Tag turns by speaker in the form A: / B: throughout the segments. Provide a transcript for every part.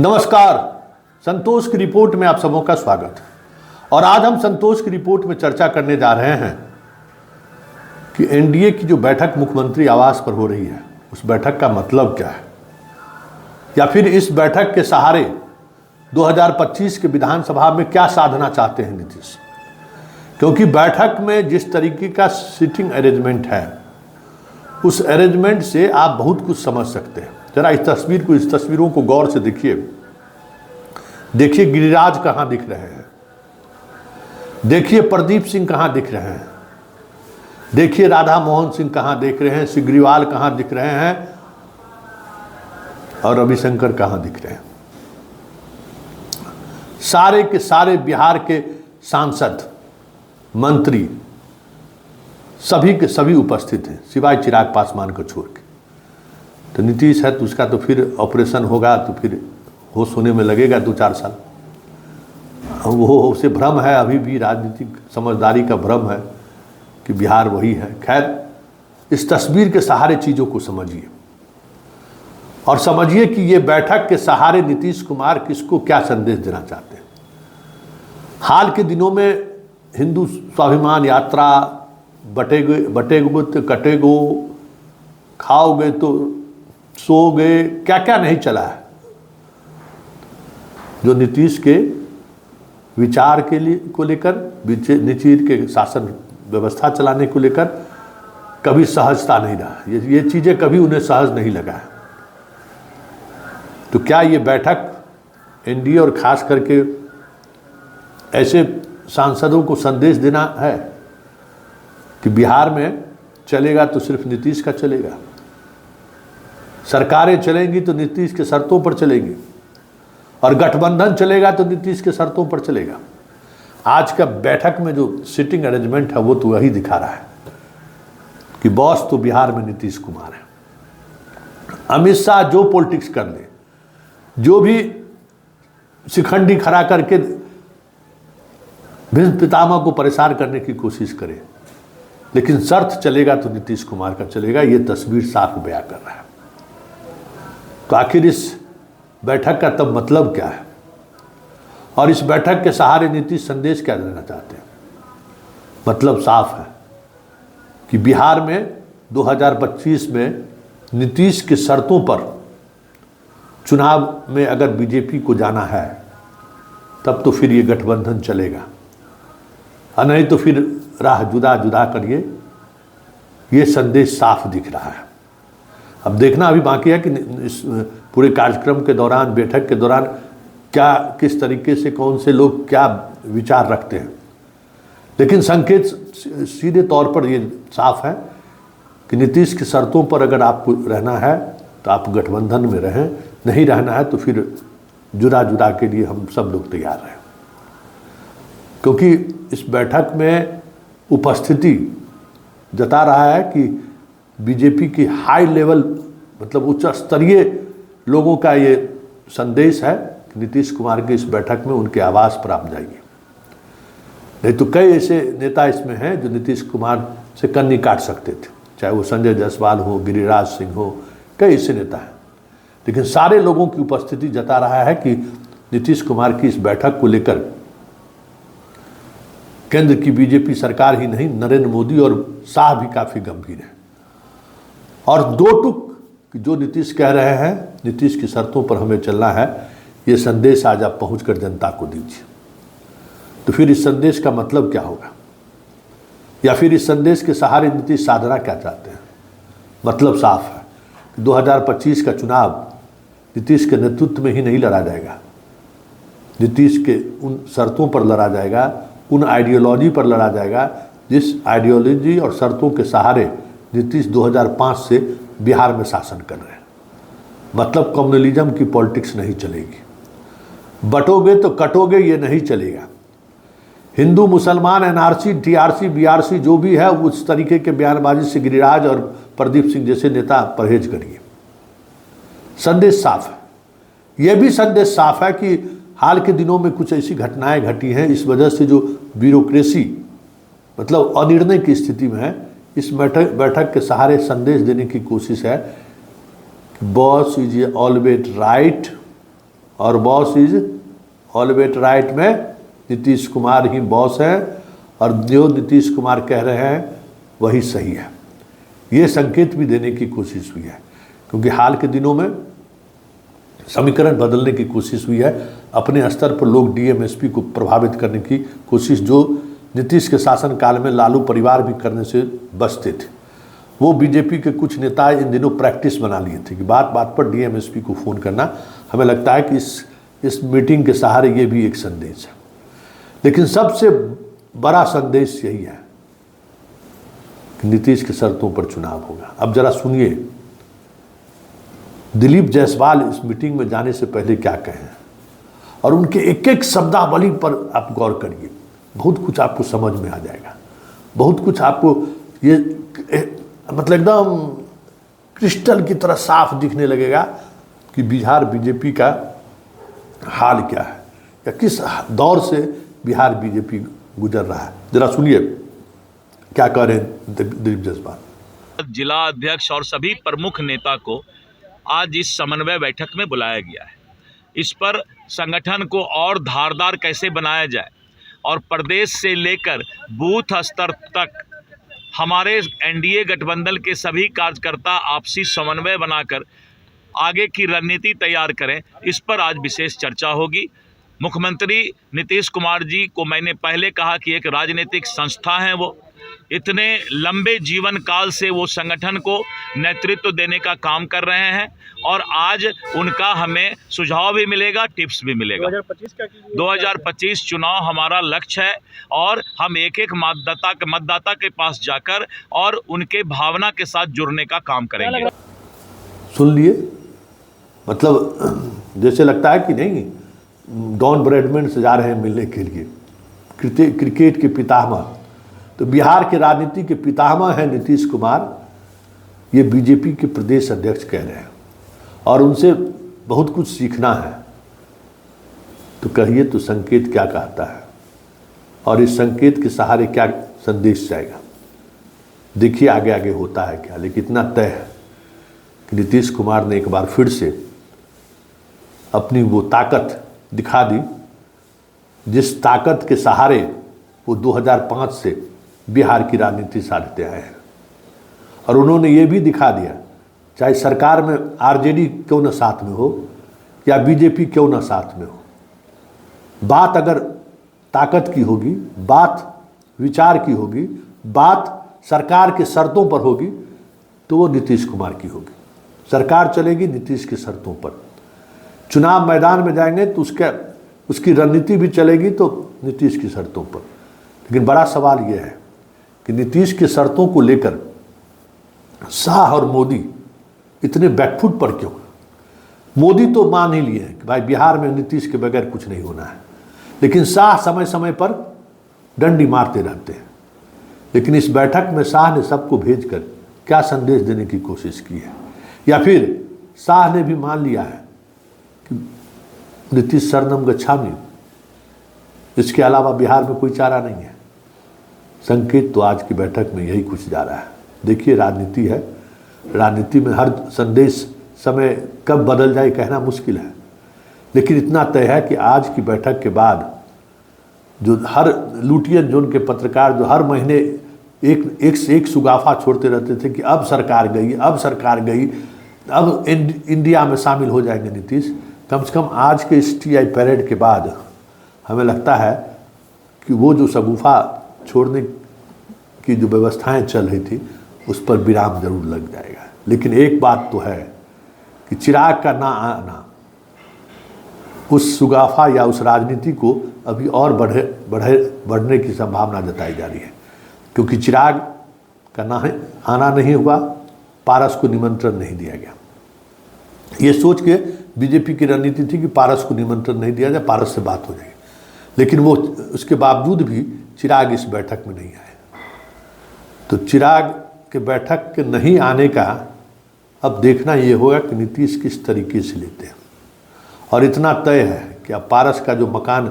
A: नमस्कार, संतोष की रिपोर्ट में आप सबों का स्वागत है। और आज हम संतोष की रिपोर्ट में चर्चा करने जा रहे हैं कि एनडीए की जो बैठक मुख्यमंत्री आवास पर हो रही है, उस बैठक का मतलब क्या है, या फिर इस बैठक के सहारे 2025 के विधानसभा में क्या साधना चाहते हैं नीतीश। क्योंकि बैठक में जिस तरीके का सीटिंग अरेंजमेंट है, उस अरेंजमेंट से आप बहुत कुछ समझ सकते हैं। जरा इस तस्वीरों को गौर से देखिए। गिरिराज कहाँ दिख रहे हैं, देखिए प्रदीप सिंह कहाँ दिख रहे हैं, देखिए राधा मोहन सिंह कहाँ दिख रहे हैं, सिग्रीवाल कहाँ दिख रहे हैं और रविशंकर कहाँ दिख रहे हैं। सारे के सारे बिहार के सांसद, मंत्री, सभी के सभी उपस्थित हैं, सिवाय चिराग पासवान को छोड़ के। तो नीतीश है तो उसका तो फिर ऑपरेशन होगा, तो फिर होश होने में लगेगा 2-4 साल। वो उसे भ्रम है, अभी भी राजनीतिक समझदारी का भ्रम है कि बिहार वही है। खैर, इस तस्वीर के सहारे चीज़ों को समझिए और समझिए कि ये बैठक के सहारे नीतीश कुमार किसको क्या संदेश देना चाहते हैं। हाल के दिनों में हिंदू स्वाभिमान यात्रा, बटेगो तो कटेगो, खाओगे तो सोओगे, क्या क्या नहीं चला है, जो नीतीश के विचार के लिए को लेकर, नीतीश के शासन व्यवस्था चलाने को लेकर कभी सहजता नहीं रहा। ये चीज़ें कभी उन्हें सहज नहीं लगा है। तो क्या ये बैठक एनडीए और खास करके ऐसे सांसदों को संदेश देना है कि बिहार में चलेगा तो सिर्फ नीतीश का चलेगा, सरकारें चलेंगी तो नीतीश के शर्तों पर चलेंगी, और गठबंधन चलेगा तो नीतीश के शर्तों पर चलेगा। आज का बैठक में जो सिटिंग अरेंजमेंट है वो तो वही दिखा रहा है कि बॉस तो बिहार में नीतीश कुमार है। अमित शाह जो पॉलिटिक्स कर ले, जो भी शिखंडी खड़ा करके भीष्म पितामह को परेशान करने की कोशिश करे, लेकिन शर्त चलेगा तो नीतीश कुमार का चलेगा। ये तस्वीर साफ बयां कर रहा है। तो आखिर इस बैठक का तब मतलब क्या है, और इस बैठक के सहारे नीतीश संदेश क्या देना चाहते हैं। मतलब साफ है कि बिहार में 2025 में नीतीश के शर्तों पर चुनाव में अगर बीजेपी को जाना है तब तो फिर ये गठबंधन चलेगा, और नहीं तो फिर राह जुदा जुदा करिए। ये संदेश साफ दिख रहा है। अब देखना अभी बाकी है कि इस पूरे कार्यक्रम के दौरान, बैठक के दौरान क्या, किस तरीके से कौन से लोग क्या विचार रखते हैं। लेकिन संकेत सीधे तौर पर ये साफ है कि नीतीश की शर्तों पर अगर आपको रहना है तो आप गठबंधन में रहें, नहीं रहना है तो फिर जुदा जुदा के लिए हम सब लोग तैयार हैं। क्योंकि इस बैठक में उपस्थिति जता रहा है कि बीजेपी की हाई लेवल, मतलब उच्च स्तरीय लोगों का ये संदेश है कि नीतीश कुमार की इस बैठक में उनके आवास पर आप जाइए। नहीं तो कई ऐसे नेता इसमें हैं जो नीतीश कुमार से कन्नी काट सकते थे, चाहे वो संजय जायसवाल हो, गिरिराज सिंह हो, कई ऐसे नेता हैं। लेकिन सारे लोगों की उपस्थिति जता रहा है कि नीतीश कुमार की इस बैठक को लेकर केंद्र की बीजेपी सरकार ही नहीं, नरेंद्र मोदी और शाह भी काफ़ी गंभीर हैं। और दो टुक जो नीतीश कह रहे हैं, नीतीश की शर्तों पर हमें चलना है, ये संदेश आज आप पहुंचकर जनता को दीजिए। तो फिर इस संदेश का मतलब क्या होगा, या फिर इस संदेश के सहारे नीतीश साधना क्या चाहते हैं। मतलब साफ है कि 2025 का चुनाव नीतीश के नेतृत्व में ही नहीं लड़ा जाएगा, नीतीश के उन शर्तों पर लड़ा जाएगा, उन आइडियोलॉजी पर लड़ा जाएगा जिस आइडियोलॉजी और शर्तों के सहारे नीतीश 2005 से बिहार में शासन कर रहे हैं। मतलब कम्युनलिज्म की पॉलिटिक्स नहीं चलेगी, बटोगे तो कटोगे ये नहीं चलेगा। हिंदू मुसलमान, एनआरसी, टीआरसी, बीआरसी जो भी है, उस तरीके के बयानबाजी से गिरिराज और प्रदीप सिंह जैसे नेता परहेज करिए। संदेश साफ है। यह भी संदेश साफ है कि हाल के दिनों में कुछ ऐसी घटनाएं घटी हैं, इस वजह से जो ब्यूरोक्रेसी मतलब अनिर्णय की स्थिति में है, इस बैठक के सहारे संदेश देने की कोशिश है कि बॉस इज ऑलवेज राइट और बॉस इज ऑलवेज राइट में नीतीश कुमार ही बॉस है और जो नीतीश कुमार कह रहे हैं वही सही है। ये संकेत भी देने की कोशिश हुई है, क्योंकि हाल के दिनों में समीकरण बदलने की कोशिश हुई है। अपने स्तर पर लोग डीएमएसपी को प्रभावित करने की कोशिश जो नीतीश के शासनकाल में लालू परिवार भी करने से बचते थे, वो बीजेपी के कुछ नेता इन दिनों प्रैक्टिस बना लिए थे कि बात बात पर डीएमएसपी को फ़ोन करना। हमें लगता है कि इस मीटिंग के सहारे ये भी एक संदेश है, लेकिन सबसे बड़ा संदेश यही है कि नीतीश के शर्तों पर चुनाव होगा। अब जरा सुनिए दिलीप जायसवाल इस मीटिंग में जाने से पहले क्या कहें और उनके एक एक शब्दावली पर आप गौर करिए। बहुत कुछ आपको समझ में आ जाएगा, बहुत कुछ आपको ये मतलब एकदम क्रिस्टल की तरह साफ दिखने लगेगा कि बिहार बीजेपी का हाल क्या है या किस दौर से बिहार बीजेपी गुजर रहा है। जरा सुनिए क्या कह रहे हैं दिलीप जायसवाल।
B: जिला अध्यक्ष और सभी प्रमुख नेता को आज इस समन्वय बैठक में बुलाया गया है। इस पर संगठन को और धारदार कैसे बनाया जाए और प्रदेश से लेकर बूथ स्तर तक हमारे एनडीए गठबंधन के सभी कार्यकर्ता आपसी समन्वय बनाकर आगे की रणनीति तैयार करें, इस पर आज विशेष चर्चा होगी। मुख्यमंत्री नीतीश कुमार जी को मैंने पहले कहा कि एक राजनीतिक संस्था है, वो इतने लंबे जीवन काल से वो संगठन को नेतृत्व देने का काम कर रहे हैं और आज उनका हमें सुझाव भी मिलेगा, टिप्स भी मिलेगा। 2025 चुनाव हमारा लक्ष्य है और हम एक एक मतदाता के पास जाकर और उनके भावना के साथ जुड़ने का काम करेंगे।
A: सुन लिए, मतलब जैसे लगता है कि नहीं डॉन ब्रैडमैन से जा रहे हैं मिलने के लिए, क्रिकेट के पितामह। तो बिहार के राजनीति के पितामह हैं नीतीश कुमार, ये बीजेपी के प्रदेश अध्यक्ष कह रहे हैं और उनसे बहुत कुछ सीखना है। तो कहिए तो संकेत क्या कहता है और इस संकेत के सहारे क्या संदेश जाएगा। देखिए आगे आगे होता है क्या, लेकिन इतना तय है कि नीतीश कुमार ने एक बार फिर से अपनी वो ताकत दिखा दी जिस ताकत के सहारे वो 2005 से बिहार की राजनीति साधते आए हैं। और उन्होंने ये भी दिखा दिया, चाहे सरकार में आरजेडी क्यों ना साथ में हो या बीजेपी क्यों ना साथ में हो, बात अगर ताकत की होगी, बात विचार की होगी, बात सरकार के शर्तों पर होगी तो वो नीतीश कुमार की होगी। सरकार चलेगी नीतीश की शर्तों पर, चुनाव मैदान में जाएंगे तो उसकी रणनीति भी चलेगी तो नीतीश की शर्तों पर। लेकिन बड़ा सवाल यह है कि नीतीश की शर्तों को लेकर शाह और मोदी इतने बैकफुट पर क्यों। मोदी तो मान ही लिए हैं कि भाई बिहार में नीतीश के बगैर कुछ नहीं होना है, लेकिन शाह समय समय पर डंडी मारते रहते हैं। लेकिन इस बैठक में शाह ने सबको भेजकर क्या संदेश देने की कोशिश की है, या फिर शाह ने भी मान लिया है कि नीतीश शरणम गच्छामि, इसके अलावा बिहार में कोई चारा नहीं है। संकेत तो आज की बैठक में यही कुछ जा रहा है। देखिए राजनीति है, राजनीति में हर संदेश समय कब बदल जाए कहना मुश्किल है, लेकिन इतना तय है कि आज की बैठक के बाद जो हर लुटियन जोन के पत्रकार जो हर महीने एक से एक सुगाफा छोड़ते रहते थे कि अब सरकार गई, अब सरकार गई, अब इंडिया में शामिल हो जाएंगे नीतीश, कम से कम आज के इस टीआई पैरेड के बाद हमें लगता है कि वो जो शगुफा छोड़ने की जो व्यवस्थाएं चल रही थी उस पर विराम जरूर लग जाएगा। लेकिन एक बात तो है कि चिराग का ना आना उस सुगाफा या उस राजनीति को अभी और बढ़ने की संभावना जताई जा रही है, क्योंकि चिराग का आना नहीं हुआ, पारस को निमंत्रण नहीं दिया गया। ये सोच के बीजेपी की रणनीति थी कि पारस को निमंत्रण नहीं दिया जाए, पारस से बात हो जाएगी, लेकिन वो उसके बावजूद भी चिराग इस बैठक में नहीं आए। तो चिराग के बैठक के नहीं आने का अब देखना ये होगा कि नीतीश किस तरीके से लेते हैं। और इतना तय है कि अब पारस का जो मकान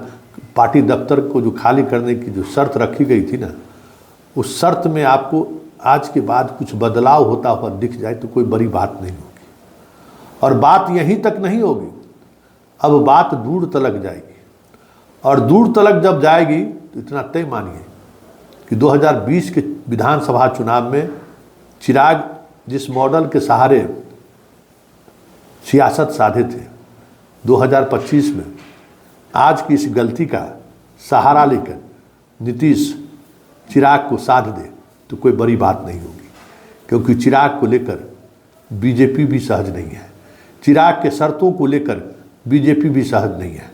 A: पार्टी दफ्तर को जो खाली करने की जो शर्त रखी गई थी ना, उस शर्त में आपको आज के बाद कुछ बदलाव होता हुआ दिख जाए तो कोई बड़ी बात नहीं होगी। और बात यहीं तक नहीं होगी, अब बात दूर तलक जाएगी, और दूर तलक जब जाएगी तो इतना तय मानिए कि 2020 के विधानसभा चुनाव में चिराग जिस मॉडल के सहारे सियासत साधे थे, 2025 में आज की इस गलती का सहारा लेकर नीतीश चिराग को साध दे तो कोई बड़ी बात नहीं होगी, क्योंकि चिराग को लेकर बीजेपी भी सहज नहीं है, चिराग के शर्तों को लेकर बीजेपी भी सहज नहीं है।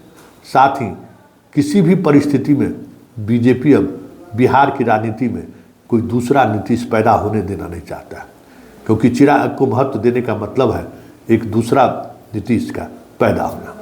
A: साथ ही किसी भी परिस्थिति में बीजेपी अब बिहार की राजनीति में कोई दूसरा नीतीश पैदा होने देना नहीं चाहता, क्योंकि चिराग को महत्व देने का मतलब है एक दूसरा नीतीश का पैदा होना।